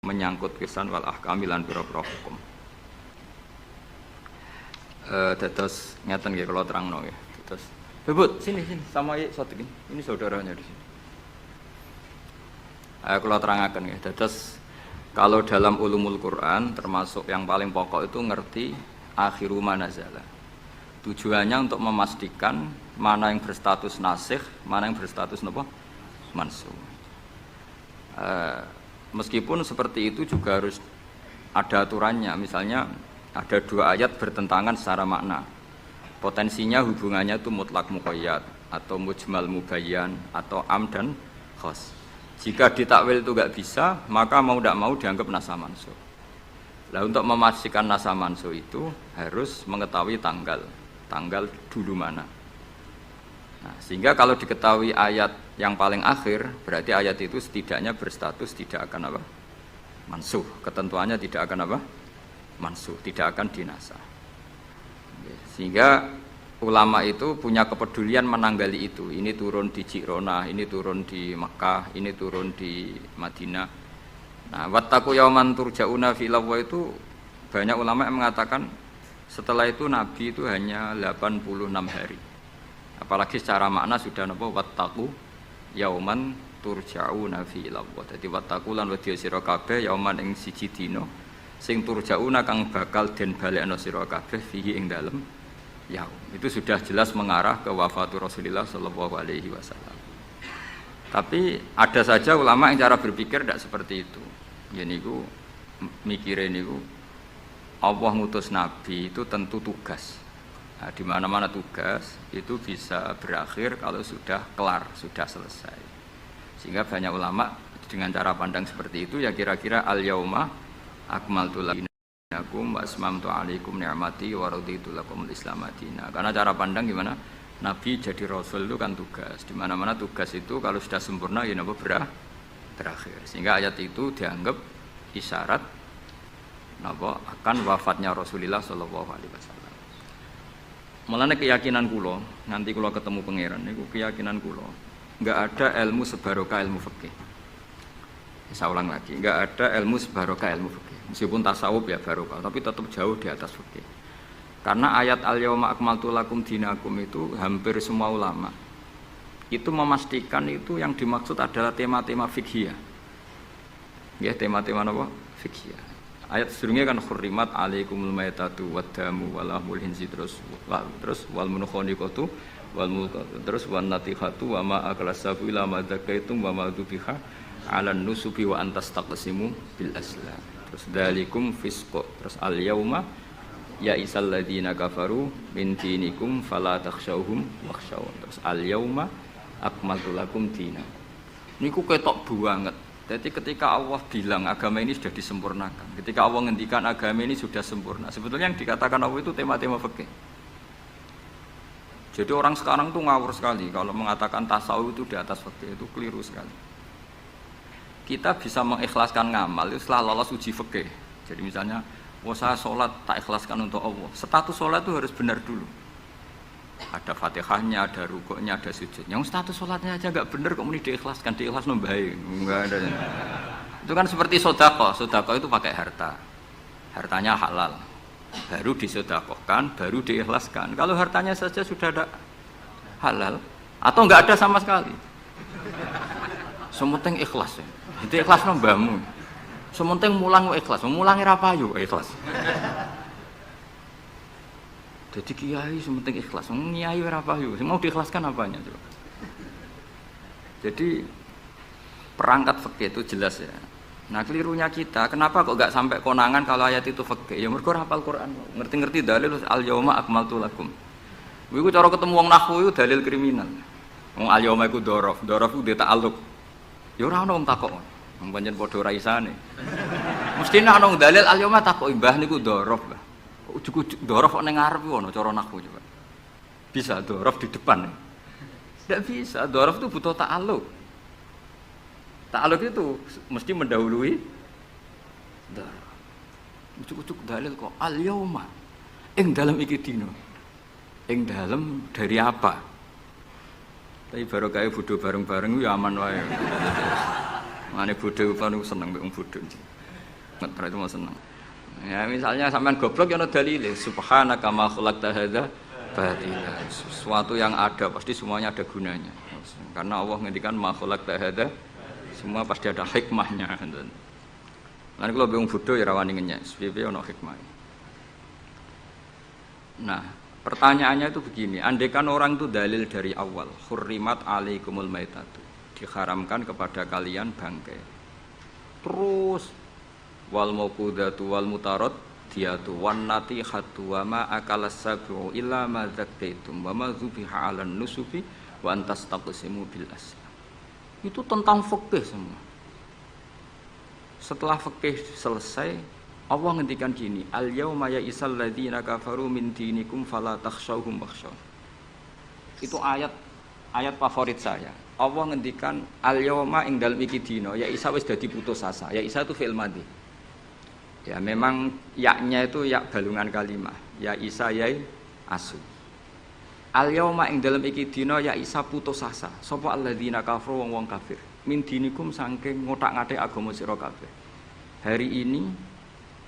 menyangkut kisan wal ahkami lan pira-pira hukum. Dados ngeten nggih kula terangno nggih. Dados Bebut, sini sama Sotik ini saudaranya di sini. Kula terangaken nggih. Dados kalau dalam ulumul Quran termasuk yang paling pokok itu ngerti akhiru manazala. Tujuannya untuk memastikan mana yang berstatus nasikh, mana yang berstatus napa? Mansukh. Meskipun seperti itu juga harus ada aturannya. Misalnya ada dua ayat bertentangan secara makna. Potensinya hubungannya itu mutlak muqayyad atau mujmal mubayyan atau am dan khas. Jika ditakwil itu enggak bisa, maka mau tidak mau dianggap nasa mansukh. Nah, untuk memastikan nasa mansukh itu harus mengetahui tanggal dulu mana. Nah, sehingga kalau diketahui ayat yang paling akhir, berarti ayat itu setidaknya berstatus tidak akan apa? Mansukh. Ketentuannya tidak akan apa? Mansukh, tidak akan dinasah. Sehingga ulama itu punya kepedulian menanggali itu. Ini turun di Jirona, ini turun di Makkah, ini turun di Madinah. Nah, wattaqu yauman turja'una fi illallah itu banyak ulama yang mengatakan setelah itu Nabi itu hanya 86 hari. Apalagi secara makna sudah napa wattaqu yauman turja'una fi illallah. Dadi wattaqu lan wedya sira kabeh yauman ing siji dina sing turja'una kang bakal den balekno sira kabeh fihi ing dalem yaum. Itu sudah jelas mengarah ke wafatu Rasulullah sallallahu alaihi wasallam. Tapi ada saja ulama yang cara berpikir tidak seperti itu. Ya niku mikire niku Allah ngutus nabi itu tentu tugas. Nah, di mana-mana tugas itu bisa berakhir kalau sudah kelar, sudah selesai. Sehingga banyak ulama dengan cara pandang seperti itu ya kira-kira al-yauma akmaltu lakum wa asmamtu alaikum ni'mati wa raditu lakumul Islam madina. Karena cara pandang gimana? Nabi jadi rasul itu kan tugas. Di mana-mana tugas itu kalau sudah sempurna ya napa berakhir. Sehingga ayat itu dianggap isyarat napa akan wafatnya Rasulullah sallallahu alaihi wasallam. Mulane keyakinan kula, nanti kula ketemu pangeran niku keyakinan kula, enggak ada ilmu sebarokah ilmu fikih. Saya ulang lagi, enggak ada ilmu sebarokah ilmu fikih. Meskipun tasawuf ya barokah, tapi tetap jauh di atas fikih. Karena ayat al-yauma akmaltu lakum dinakum itu hampir semua ulama itu memastikan itu yang dimaksud adalah tema-tema fikih. Ya, tema-tema apa? Fikih. Ayat sebelumnya kan hurrimat alaikumul maitatu waddamu walahmul hinzi terus wal munkhaniqatu wal mulqatu terus wan natihatu wa ma aklasabu ila ma zakaitum wa ma dubiha 'alan nusubi wa antas taqsimu bil aslam. Terus dalikum fisqo terus al yauma ya isal ladina kafaru min dinikum fala takhshawhum wakhshawun. Terus al yauma akmaltu lakum dinakum. Niku ketok banget. Jadi ketika Allah bilang agama ini sudah disempurnakan, ketika Allah ngendikan agama ini sudah sempurna, sebetulnya yang dikatakan Allah itu tema-tema fikih. Jadi orang sekarang tuh ngawur sekali kalau mengatakan tasawuf itu di atas fikih, itu keliru sekali. Kita bisa mengikhlaskan ngamal itu setelah lolos uji fikih. Jadi misalnya, saya sholat tak ikhlaskan untuk Allah. Status sholat itu harus benar dulu. Ada fatihahnya, ada rukuknya, ada sujudnya. Yang status sholatnya aja nggak benar kok muni diikhlaskan, diikhlas nombahin, nggak ada. Itu kan seperti sodako. Sodako itu pakai harta, hartanya halal, baru disodakohkan, baru diikhlaskan. Kalau hartanya saja sudah ada halal atau nggak ada sama sekali, sementing ikhlas ya. Itu ikhlas nombamu. Sementing mulang ikhlas, mulangnya rapayu ikhlas. Jadi kiai sementing ikhlas, kiai ora payu, mau diikhlaskan apanya coba. Jadi perangkat fikih itu jelas ya. Nah kelirunya kita, kenapa kok enggak sampai konangan kalau ayat itu fikih? Ya mergo hafal Quran, ngerti-ngerti dalil al yauma akmaltu lakum. Iku cara ketemu wong nahwu itu dalil kriminal. Wong al yauma iku dzaraf iku ta'alluq. Ya ora ono wong takok. Wong pancen padha ra isane. Mestine ana wong dalil al yauma takok mbah niku dzaraf, Mbah. Ujuk-ujuk dhorof kok ning ngarep ngono cara nahwu coba. Bisa dhorof di depan. Tidak bisa, dhorof itu butuh ta'alluq. Ta'alluq itu mesti mendahului dhorof. Ujuk-ujuk dalil kok al-yauma. Ing dalem iki dina. Ing dalem dari apa? Tapi barokah bodho bareng-bareng ya aman wae. Mane bodho paling seneng mbek wong bodho. ngeter itu mau seneng. Ya misalnya sampean goblok ya ono dalile subhanaka ma khalaqta hadza batila. Sesuatu yang ada pasti semuanya ada gunanya. Karena Allah ngendikan ma khalaqta hadza semua pasti ada hikmahnya. Lan kula bingung bodho ya rawani ngenyek, piye ono hikmah. Nah, pertanyaannya itu begini, andaikan orang itu dalil dari awal, hurrimat alaikumul maitatu, diharamkan kepada kalian bangkai. Terus wal mauqudatu wal mutarad diatu wan natihatu wa ma akalas sabu illa ma zakkaitum wa ma zubiha 'alan nusubi wa antastaqsimu bil aslam. Itu tentang fikih semua. Setelah fikih selesai, Allah ngendikan gini, al yauma ya'isal ladzina kafaru min dinikum fala takhshawhum wakhshaw. Itu ayat favorit saya. Allah ngendikan al yauma ing dalem iki dina, ya Isa wis dadi putus asa. Ya Isa itu fi'il madhi. Ya memang yaknya itu yak balungan kalimah. Ya Isa yai asu. Al yauma ing dalem iki dina ya Isa putus asa. Sapa alladzina kafaru wong kafir. Min dinikum saking ngotak-ngatik agama sira kabeh. Hari ini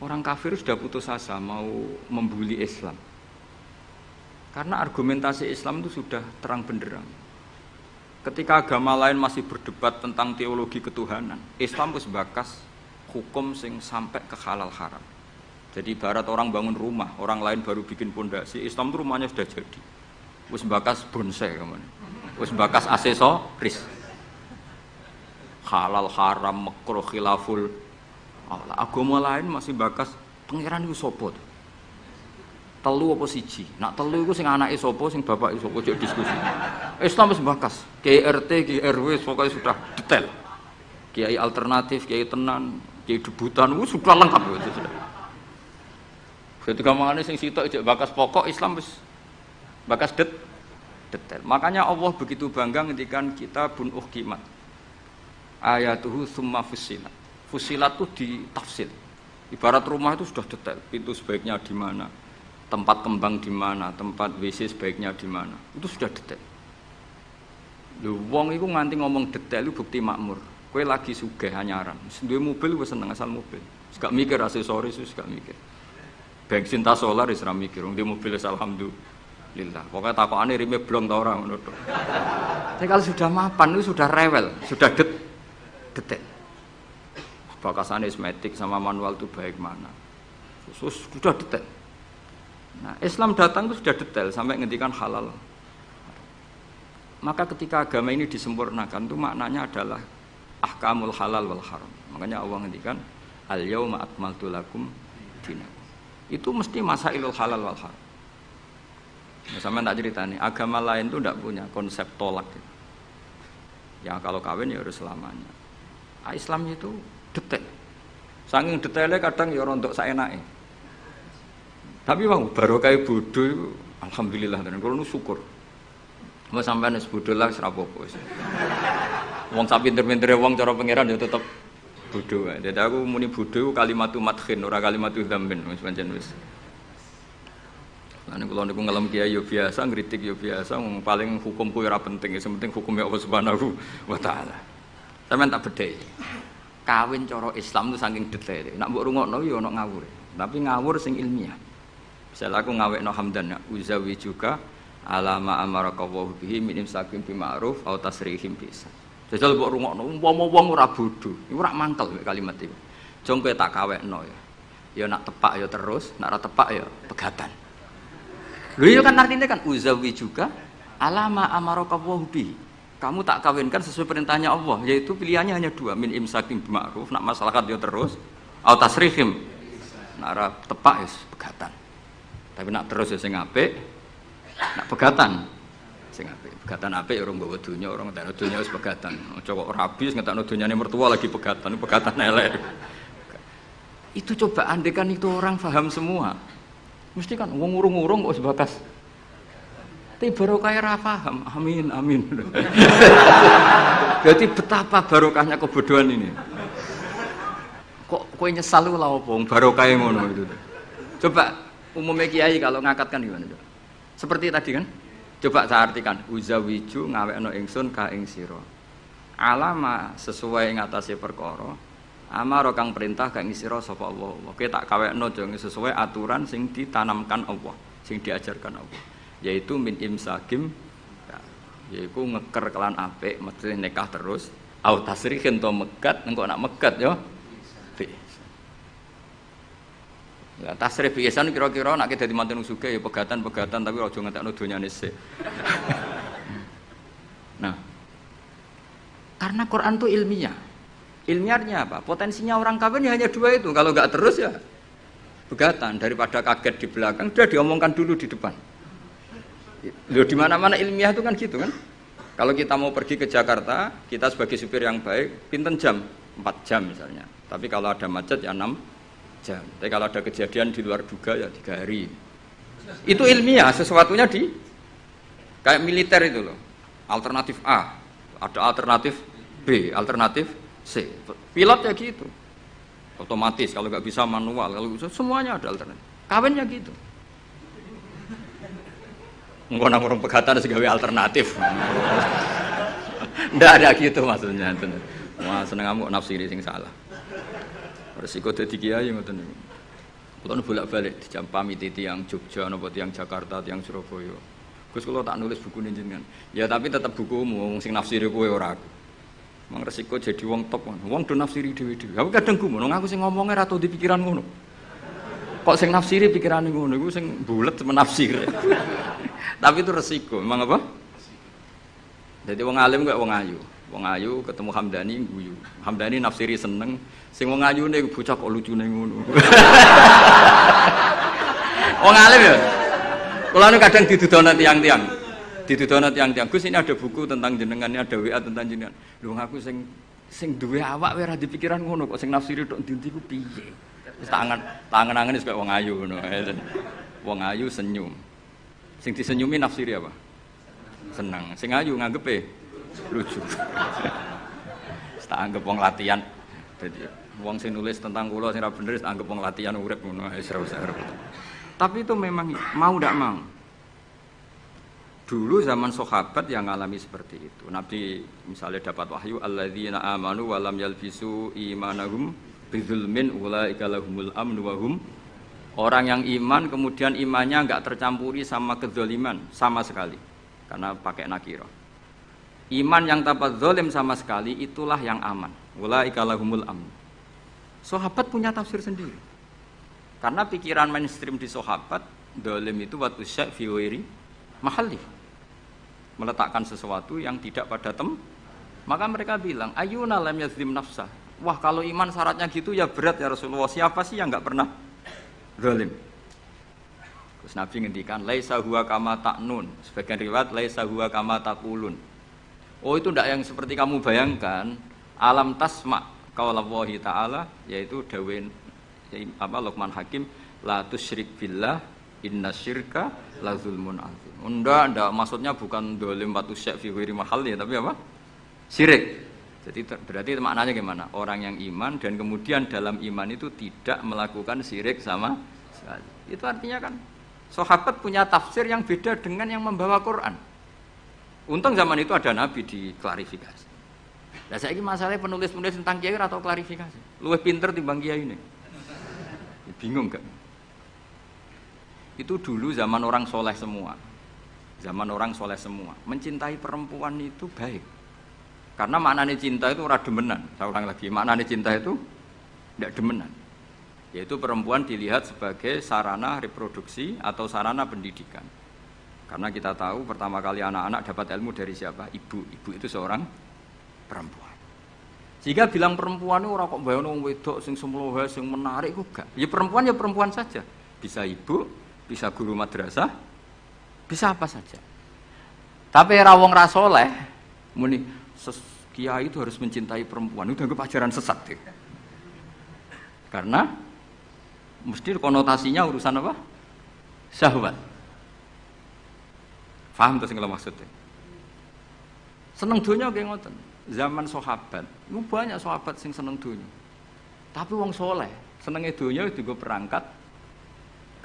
orang kafir sudah putus asa mau membuli Islam. Karena argumentasi Islam itu sudah terang benderang. Ketika agama lain masih berdebat tentang teologi ketuhanan, Islam wis bakas hukum sing sampai ke halal haram. Jadi ibarat orang bangun rumah, orang lain baru bikin pondasi, Islam itu rumahnya sudah jadi. Wis bakas bonsai kemana? Wis bakas aksesoris. Halal haram makruh khilaful. Agama lain masih bakas pangeran iku sapa? Telu apa siji? Nak telu iku sing anake sapa, sing bapake sapa, jek diskusi. Islam wis bakas, Kiai RT, Kiai RW pokoknya sudah detail. Kiai alternatif, Kiai tenan, Kiai debutan, sudah lengkap itu sudah. Ketika mangane sing sitok jek bakas pokok Islam wis bakas detail. Makanya Allah begitu bangga ngendikan kitabun uhkimat. Ayatuhu tsumma fussilat. Fusilat itu ditafsir. Ibarat rumah itu sudah detail, pintu sebaiknya di mana, tempat kembang di mana, tempat WC sebaiknya di mana. Itu sudah detail. Lho wong iku nganti ngomong detail itu bukti makmur. Kowe lagi sugih anyaran, duwe mobil wis seneng asal mobil. Wis gak mikir aksesoris, wis gak mikir. Bensin ta solar wis ora mikir, wong duwe mobil wis alhamdulillah. Pokoke takokane rime blong ta ora ngono tok. Tapi kalau sudah mapan itu sudah rewel, sudah detail. Bakasan esmetik sama manual itu baik mana, sudah detail. Nah Islam datang itu sudah detail sampai ngendikan halal. Maka ketika agama ini disempurnakan itu maknanya adalah ahkamul halal wal haram. Makanya Allah ngendikan al yauma akmaltu lakum dinakum. Itu mesti masailul halal wal haram. Nah, sampean tak ceritani, agama lain itu tidak punya konsep tolak. Ya kalau kawin ya harus selamanya. Islam itu detail. Saking detailnya kadang ya rontok saenake. Tapi bang barokah bodho iku alhamdulillah tenan kula nu syukur. Mbok sampean wis bodho lah ora apa-apa wis. Wong sak pinter-pintere wong cara pangeran ya tetep bodho wae. Dadi aku muni bodho kalimatu madkhin ora kalimatu dzambin wis pancen wis. Lan kula niku ngelem kiai yo biasa, ngritik yo biasa, paling hukumku ora penting, sing penting hukume Allah Subhanahu wa taala. Sampeyan tak bedhei. Kawin cara Islam itu saking detail. Nak mbok rungokno ya ana ngawur. Tapi ngawur sing ilmiah. Misal aku ngawekno hamdan uzawi juga alama amaraka wa bihi min imsakin bi ma'ruf au tasrihim bisa. Jajal mbok rungokno umpama wong ora bodho, iku ora mangkel kalimat iki. Jong kowe tak kawekno ya. Ya nak tepak ya terus, nak ora tepak ya pegatan. Lho ya kan artinya kan uzawi juga alama amaraka wa bihi. Kamu tak kawinkan sesuai perintahnya Allah, yaitu pilihannya hanya dua, min imsakin bima'ruf, nak masyarakat dia terus, atau tasrihim, nak ra tepak ya pegatan. Tapi nak terus ya sing apik, nak pegatan, sing apik. Pegatan apik ya orang bawa dunia, orang ngetakno dunia wis pegatan. Aja kok rabi wis ngetakno dunyane mertua lagi pegatan elek. Itu coba andekan itu orang paham semua. Mesti kan wong urung-urung kok sebatas tapi barokah ora paham. Amin. Jadi betapa barokahnya kebodohan ini. Kok kowe nyesal lho lha opo barokahe ngono itu. Coba umumnya kiai kalau ngangkat kan gimana? Seperti tadi kan? Coba saya artikan uzawiju ngawekno ingsun ka ing sira. Alama sesuai ngatasi perkara Amaro kang perintah kang ngisira sapa Allah. Oke tak kawekno aja sesuai aturan sing ditanamkan Allah, sing diajarkan Allah. Yaitu min imsakim yaiku ngeker kelan apik, mesti nikah terus. Au tasrihin to megat, engko nak megat yo. Ya tasrih biasan kira-kira nek dadi manten sugih ya pegatan-pegatan tapi aja ngentekno donyane sik. Nah. Karena Quran itu ilmiah. Ilmiahnya apa? Potensinya orang kawin ya hanya dua itu. Kalau enggak terus ya pegatan daripada kaget di belakang sudah diomongkan dulu di depan. Loh di mana-mana ilmiah itu kan gitu kan? Kalau kita mau pergi ke Jakarta, kita sebagai supir yang baik, pinten jam? 4 jam misalnya. Tapi kalau ada macet ya 6 jam. Tapi kalau ada kejadian di luar duga ya 3 hari. Itu ilmiah, sesuatunya di kayak militer itu loh. Alternatif A, ada alternatif B, alternatif C. Pilot ya gitu. Otomatis kalau nggak bisa manual, kalau bisa semuanya ada alternatif. Kawinnya gitu. Nggak orang pegatan segawe alternatif. Nggak ada gitu maksudnya. Wah seneng kamu nafsiri sing salah. Resiko dadi kiai ngoten niku. Kulo bolak-balik dijampami tiyang Jogja napa tiyang Jakarta, tiyang Surabaya. Gus kula tak nulis buku jenengan. Ya tapi tetap bukumu sing nafsiri kowe ora aku. Mang resiko jadi wong top. Wong do nafsiri dhewe-dhewe. Aku kadang gumun aku sing ngomongnya ra tau di pikiran ngono. Kok sing nafsiri pikirane ngono iku sing bulet menafsir. Tapi itu resiko, memang apa? Jadi wong alim gak wong ayu. Wong ayu ketemu Hamdani guyu. Hamdani nafsiri seneng, sing wong ayune bocah kok lucune ngono. Wong alim ya. Kula kadang didudono tiang-tiang. Didudono tiang-tiang. Gus ini ada buku tentang jenengan, ada WA tentang jenengan. Lho aku sing duwe awak wae ora dipikiran ngono kok sing nafsiri tok ndi-ndi ku piye. Wis tangan-tangan wis kaya wong ayu ngono. Wong ayu senyum. Sing disenyumi nafsiri apa? Senang. Sing ayu nganggepe lucu. Tak anggap wong latihan. Dadi wong sing nulis tentang kula sing ra bener tak anggap wong latihan urip ngono wis ora usah. Tapi itu memang mau ndak mau. Dulu zaman sahabat yang ngalami seperti itu. Nabi misalnya dapat wahyu alladzina amanu wa lam yalbisu imanahum bidzulmin ulaika lahumul amnu wa hum. Orang yang iman kemudian imannya enggak tercampuri sama kezaliman sama sekali karena pakai nakira. Iman yang tanpa zalim sama sekali itulah yang aman. Ulaika lahumul amn. Sahabat punya tafsir sendiri. Karena pikiran mainstream di sahabat zalim itu watu sya' fi ghairi mahalli. Meletakkan sesuatu yang tidak pada maka mereka bilang ayyuna lam yazlim nafsah. Wah kalau iman syaratnya gitu ya berat ya Rasulullah. Siapa sih yang enggak pernah zalim. Terus Nabi ngendikan laisa huwa kama ta'nun. Sebagian riwayat laisa huwa kama taqulun. Oh itu tidak yang seperti kamu bayangkan. Alam tasma qaulallahi ta'ala yaitu dawuh Luqman Hakim la tusyrik billah innasyirka la zulmun azim. Ndak maksudnya bukan zalim wa tusyak fi ghairi mahal ya tapi apa? Syirik. Jadi berarti maknanya gimana? Orang yang iman dan kemudian dalam iman itu tidak melakukan syirik sama sekali. Itu artinya kan sahabat punya tafsir yang beda dengan yang membawa Quran. Untung zaman itu ada Nabi diklarifikasi. Nah saya ini masalahnya penulis-penulis tentang kiai atau klarifikasi. Luwih pinter timbang kiai ini. Bingung kan? Itu dulu zaman orang soleh semua. Zaman orang soleh semua. Mencintai perempuan itu baik. Karena maknanya cinta itu ora demenan. Saya ulang lagi, maknanya cinta itu tidak demenan. Yaitu perempuan dilihat sebagai sarana reproduksi atau sarana pendidikan. Karena kita tahu pertama kali anak-anak dapat ilmu dari siapa? Ibu. Ibu itu seorang perempuan. Jika bilang perempuan itu ora kok bayangno wong wedok sing semlohe sing menarik kok gak. Ya perempuan saja. Bisa ibu, bisa guru madrasah, bisa apa saja. Tapi ra wong ra saleh muni kiai itu harus mencintai perempuan. Itu dianggap ajaran sesat ya. Karena mesti konotasinya urusan apa? Syahwat. Paham tuh sing kula maksudnya? Seneng donya nggih ngoten. Zaman sahabat, itu banyak sahabat sing seneng donya. Tapi wong soleh, senenge donya itu dienggo perangkat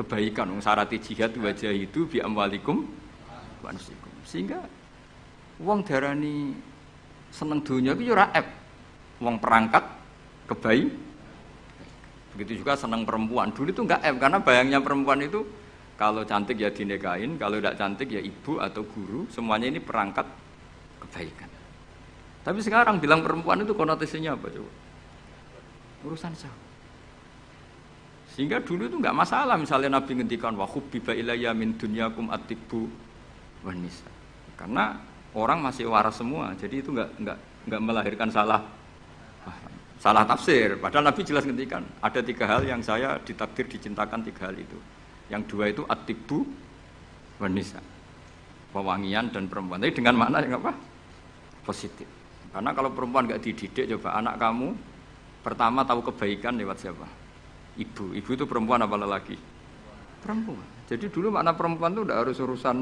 kebaikan. Wong syarat jihad wajah itu bi amwalikum wa anfusikum. Sehingga wong darani seneng donya iku ya ora ep. Wong perangkat kebaik. Begitu juga senang perempuan. Dulu itu enggak karena bayangnya perempuan itu kalau cantik ya dinikahin, kalau tidak cantik ya ibu atau guru, semuanya ini perangkat kebaikan. Tapi sekarang bilang perempuan itu konotasinya apa coba? Urusan syahwat. Sehingga dulu itu enggak masalah misalnya Nabi ngendikan wa hubbiba ilayya min dunyakum at-tibbu wan nisa. Karena orang masih waras semua, jadi itu enggak melahirkan salah tafsir. Padahal Nabi jelas ngendikan ada 3 hal yang saya ditakdir dicintakan 3 hal itu. Yang 2 itu at-tibbu wan nisa. Pewangian dan perempuan. Tapi dengan makna yang apa? Positif. Karena kalau perempuan enggak dididik, coba anak kamu pertama tahu kebaikan lewat siapa? Ibu. Ibu itu perempuan apa lelaki? Perempuan. Jadi dulu makna perempuan itu enggak harus urusan.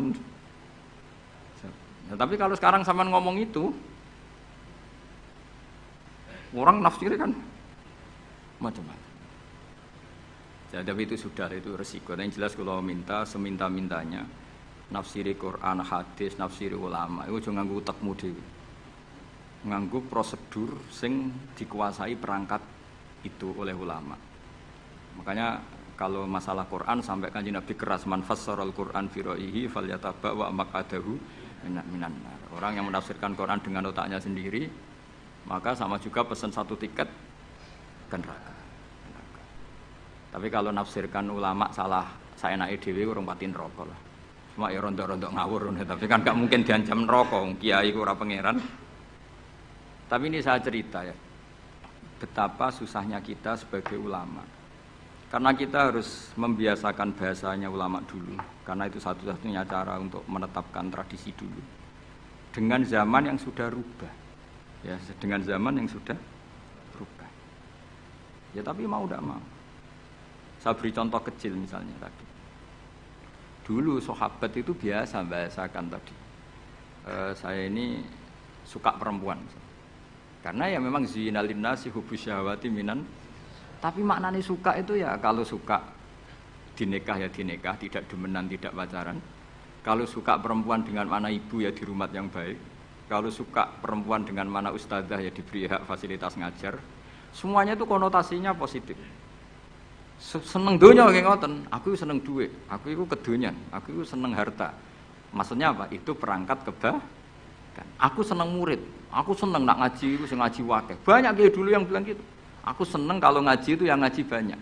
Nah, tapi kalau sekarang sampean ngomong itu orang nafsir kan macam-macam. Jadi tapi itu sudah itu resiko. Yang jelas kalau minta seminta-mintanya nafsiri Quran, hadis, nafsiri ulama itu jangan nganggo utekmu dhewe. Nganggo prosedur sing dikuasai perangkat itu oleh ulama. Makanya kalau masalah Quran sampai Kanjeng Nabi keras man fassarul Quran fi ra'yihi falyataba wa maqadahu minan nar. Orang yang menafsirkan Quran dengan otaknya sendiri maka sama juga pesan 1 tiket ke neraka. Tapi kalau nafsirkan ulama salah, saya naik dewi urung pati neraka lah. Cuma ya rontok-rontok ngawur, tapi kan gak mungkin diancam neraka, kiai ora pangeran. Tapi ini saya cerita ya, betapa susahnya kita sebagai ulama. Karena kita harus membiasakan bahasanya ulama dulu, karena itu satu-satunya cara untuk menetapkan tradisi dulu. Dengan zaman yang sudah rubah. Ya, dengan zaman yang sudah berubah. Ya tapi mau tidak mau. Saya beri contoh kecil misalnya tadi. Dulu sahabat itu biasa bahasakan tadi. Saya ini suka perempuan. Karena ya memang zinalin nasi hubus syahwati minan. Tapi maknanya suka itu ya kalau suka dinikah ya dinikah, tidak demenan, tidak pacaran. Kalau suka perempuan dengan mana ibu ya di rumah yang baik. Kalau suka perempuan dengan mana ustadzah ya diberi hak fasilitas ngajar. Semuanya itu konotasinya positif. Seneng dunia kayak ngoten, aku seneng duit, aku itu kedonyan, aku itu seneng harta. Maksudnya apa? Itu perangkat kebaikan. Aku seneng murid, aku seneng nak ngaji itu ngaji wakil. Banyak kayak dulu yang bilang gitu. Aku seneng kalau ngaji itu yang ngaji banyak.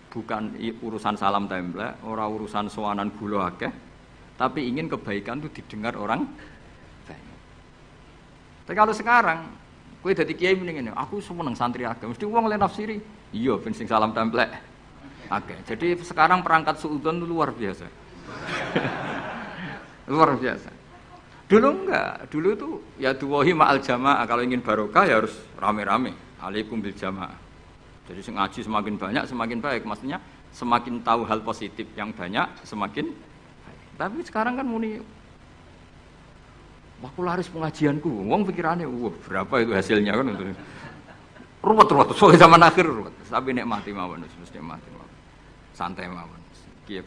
Bukan urusan salam template, orang urusan sowanan gula akeh, tapi ingin kebaikan itu didengar orang. Tapi kalau sekarang, kowe dadi kiai mending ngene, aku seneng santri akeh, mesti wong oleh nafsiri. Iya, ben sing salam templek. Akeh. Jadi sekarang perangkat suudzon itu luar biasa. Luar biasa. Dulu enggak, dulu itu ya duwahi ma'al jamaah, kalau ingin barokah ya harus rame-rame. Alaikum bil jamaah. Jadi ngaji semakin banyak semakin baik, maksudnya semakin tahu hal positif yang banyak semakin baik. Tapi sekarang kan muni aku laris pengajianku, wong pikirannya, wah berapa itu hasilnya kan untuk ruwet, soalnya zaman akhir ruwet, tapi nikmati mawon, mesti nikmati mawon, santai mawon, kiai